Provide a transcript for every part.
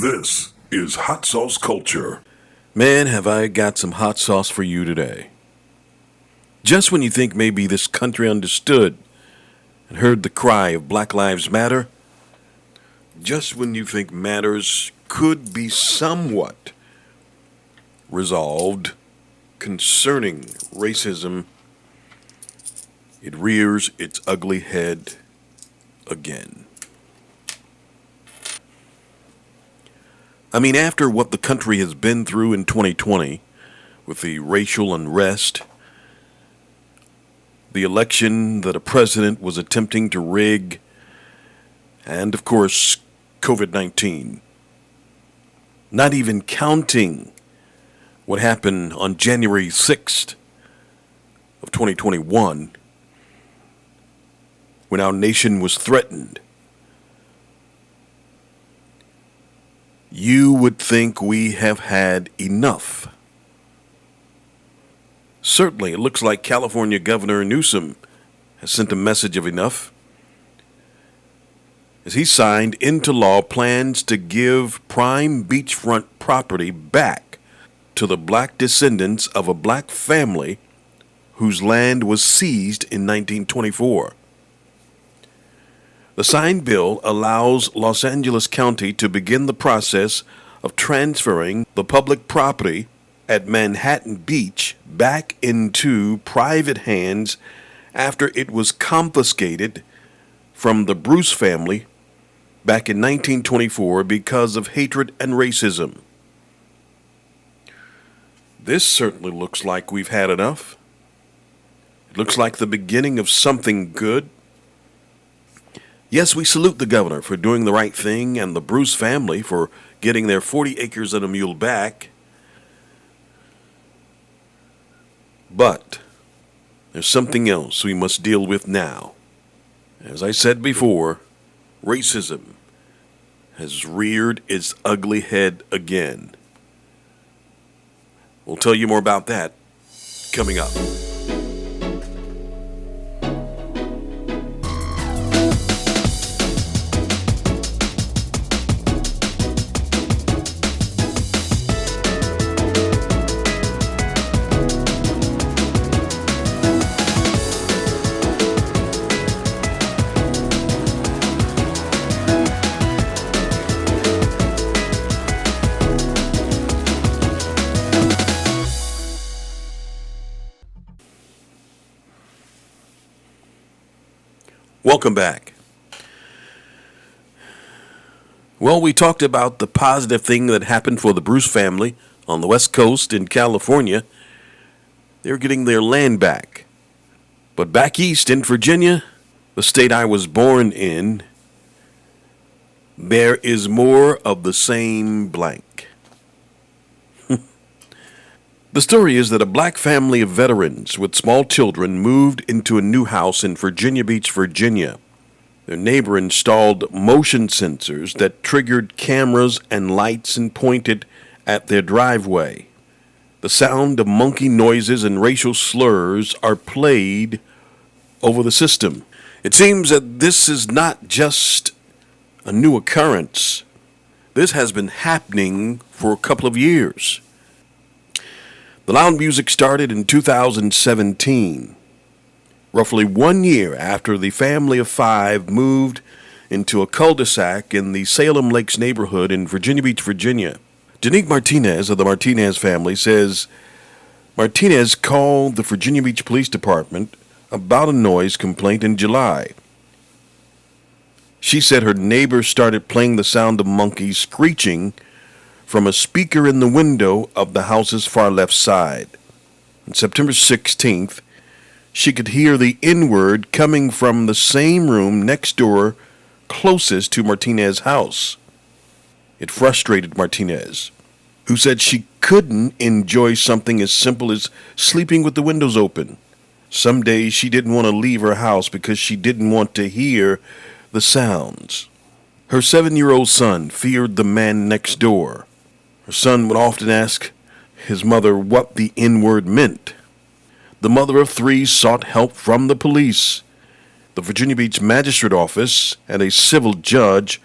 This is Hot Sauce Culture. Man, have I got some hot sauce for you today. Just when you think maybe this country understood and heard the cry of Black Lives Matter, just when you think matters could be somewhat resolved concerning racism, it rears its ugly head again. I mean, after what the country has been through in 2020, with the racial unrest, the election that a president was attempting to rig, and of course, COVID-19, not even counting what happened on January 6th of 2021, when our nation was threatened, you would think we have had enough. Certainly, it looks like California Governor Newsom has sent a message of enough, as he signed into law plans to give prime beachfront property back to the black descendants of a black family whose land was seized in 1924. The signed bill allows Los Angeles County to begin the process of transferring the public property at Manhattan Beach back into private hands after it was confiscated from the Bruce family back in 1924 because of hatred and racism. This certainly looks like we've had enough. It looks like the beginning of something good. Yes, we salute the governor for doing the right thing and the Bruce family for getting their 40 acres and a mule back. But there's something else we must deal with now. As I said before, racism has reared its ugly head again. We'll tell you more about that coming up. Welcome back. Well, we talked about the positive thing that happened for the Bruce family on the West Coast in California. They're getting their land back. But back east in Virginia, the state I was born in, there is more of the same blank. The story is that a black family of veterans with small children moved into a new house in Virginia Beach, Virginia. Their neighbor installed motion sensors that triggered cameras and lights and pointed at their driveway. The sound of monkey noises and racial slurs are played over the system. It seems that this is not just a new occurrence. This has been happening for a couple of years. The loud music started in 2017, roughly 1 year after the family of 5 moved into a cul-de-sac in the Salem Lakes neighborhood in Virginia Beach, Virginia. Janique Martinez of the Martinez family says Martinez called the Virginia Beach Police Department about a noise complaint in July. She said her neighbor started playing the sound of monkeys screeching from a speaker in the window of the house's far left side. On September 16th, she could hear the N-word coming from the same room next door closest to Martinez's house. It frustrated Martinez, who said she couldn't enjoy something as simple as sleeping with the windows open. Some days she didn't want to leave her house because she didn't want to hear the sounds. Her 7-year-old son feared the man next door. Her son would often ask his mother what the N-word meant. The mother of 3 sought help from the police, the Virginia Beach Magistrate Office, and a civil judge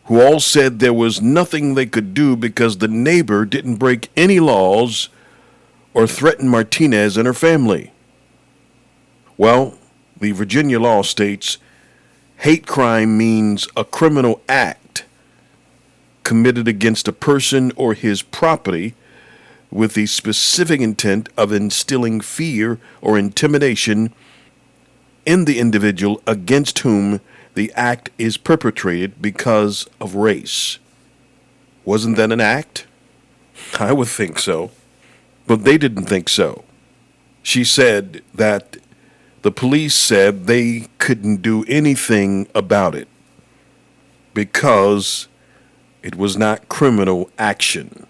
who all said there was nothing they could do because the neighbor didn't break any laws or threaten Martinez and her family. Well, the Virginia law states hate crime means a criminal act committed against a person or his property with the specific intent of instilling fear or intimidation in the individual against whom the act is perpetrated because of race. Wasn't that an act? I would think so. But they didn't think so. She said that the police said they couldn't do anything about it because it was not criminal action.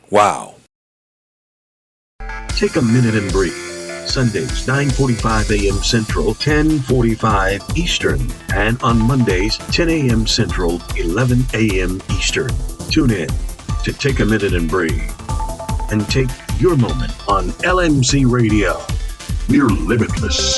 Wow. Take a minute and breathe. Sundays, 9:45 a.m. Central, 10:45 Eastern. And on Mondays, 10 a.m. Central, 11 a.m. Eastern. Tune in to Take a Minute and Breathe. And take your moment on LMC Radio. We're limitless.